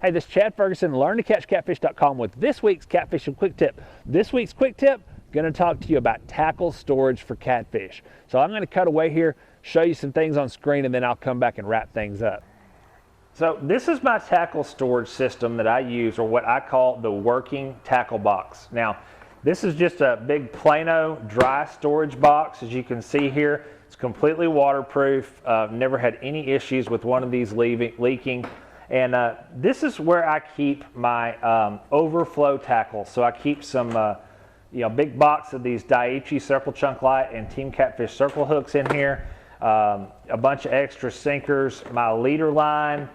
Hey, this is Chad Ferguson, learntocatchcatfish.com with this week's Catfishing Quick Tip. This week's Quick Tip, going to talk to you about tackle storage for catfish. So I'm going to cut away here, show you some things on screen, and then I'll come back and wrap things up. So this is my tackle storage system that I use, or what I call the working tackle box. Now, this is just a big Plano dry storage box. As you can see here, it's completely waterproof. Never had any issues with one of these leaking. And this is where I keep my overflow tackle. So I keep some big box of these Daiichi Circle Chunk Light and Team Catfish circle hooks in here. A bunch of extra sinkers, my leader line,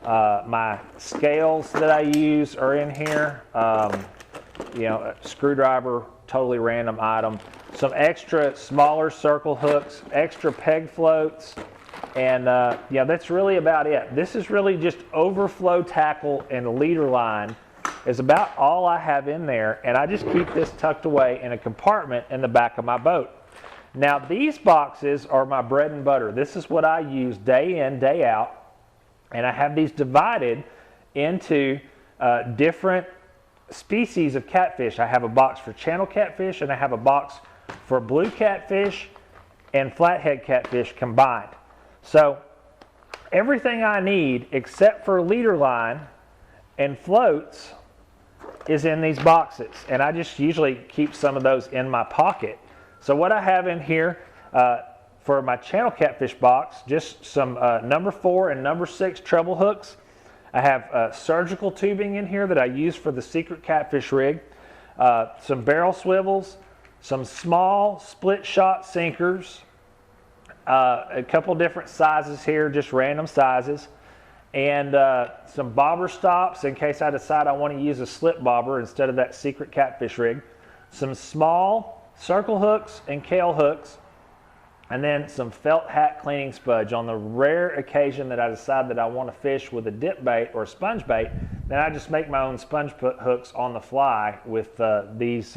my scales that I use are in here. A screwdriver, totally random item. Some extra smaller circle hooks, extra peg floats. And that's really about it. This is really just overflow tackle and leader line is about all I have in there. And I just keep this tucked away in a compartment in the back of my boat. Now these boxes are my bread and butter. This is what I use day in, day out. And I have these divided into different species of catfish. I have a box for channel catfish, and I have a box for blue catfish and flathead catfish combined. So everything I need except for leader line and floats is in these boxes, and I just usually keep some of those in my pocket. So what I have in here for my channel catfish box, just some number 4 and number 6 treble hooks. I have surgical tubing in here that I use for the secret catfish rig, some barrel swivels, some small split shot sinkers, a couple different sizes here, just random sizes, and some bobber stops in case I decide I want to use a slip bobber instead of that secret catfish rig, some small circle hooks and kale hooks, and then some felt hat cleaning sponge. On the rare occasion that I decide that I want to fish with a dip bait or a sponge bait, then I just make my own sponge hooks on the fly with these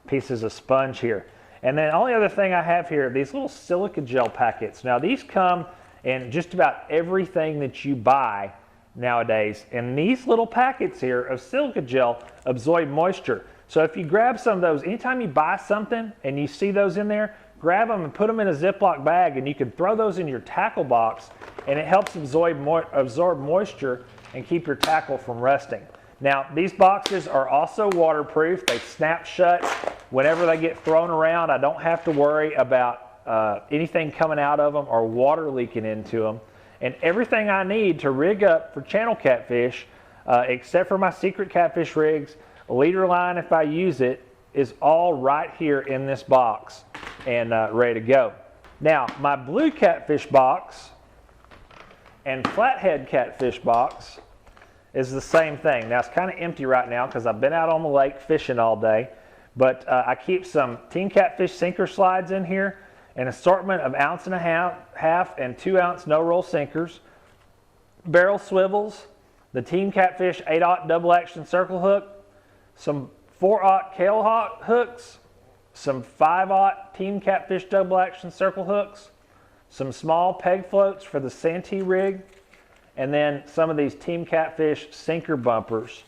pieces of sponge here. And then the only other thing I have here, these little silica gel packets. Now these come in just about everything that you buy nowadays. And these little packets here of silica gel absorb moisture. So if you grab some of those, anytime you buy something and you see those in there, grab them and put them in a Ziploc bag, and you can throw those in your tackle box, and it helps absorb moisture and keep your tackle from rusting. Now these boxes are also waterproof. They snap shut. Whenever they get thrown around, I don't have to worry about anything coming out of them or water leaking into them. And everything I need to rig up for channel catfish, except for my secret catfish rigs, leader line if I use it, is all right here in this box and ready to go. Now my blue catfish box and flathead catfish box is the same thing. Now it's kind of empty right now because I've been out on the lake fishing all day. But I keep some Team Catfish sinker slides in here, an assortment of 1.5 ounce and 2 ounce no-roll sinkers, barrel swivels, the Team Catfish 8/0 double action circle hook, some 4/0 kale hooks, some 5/0 Team Catfish double action circle hooks, some small peg floats for the Santee rig, and then some of these Team Catfish sinker bumpers.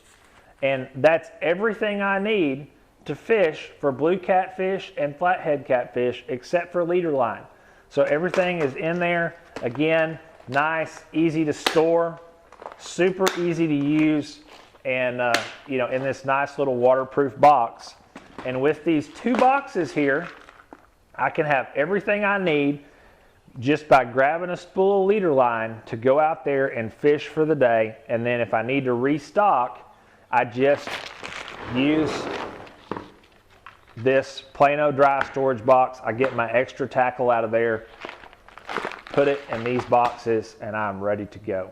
And that's everything I need to fish for blue catfish and flathead catfish except for leader line. So everything is in there. Again, nice, easy to store, super easy to use, and in this nice little waterproof box. And with these 2 boxes here, I can have everything I need just by grabbing a spool of leader line to go out there and fish for the day. And then if I need to restock, I just use this Plano dry storage box. I get my extra tackle out of there, put it in these boxes, and I'm ready to go.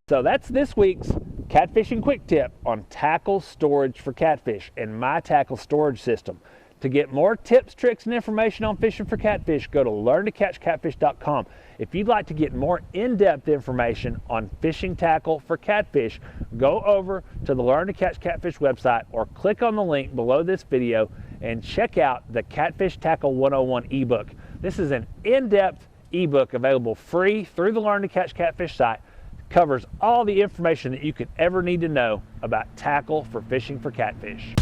So that's this week's Catfishing Quick Tip on tackle storage for catfish and my tackle storage system. To get more tips, tricks, and information on fishing for catfish, go to learntocatchcatfish.com. If you'd like to get more in-depth information on fishing tackle for catfish, go over to the Learn to Catch Catfish website or click on the link below this video and check out the Catfish Tackle 101 ebook. This is an in-depth ebook available free through the Learn to Catch Catfish site. covers all the information that you could ever need to know about tackle for fishing for catfish.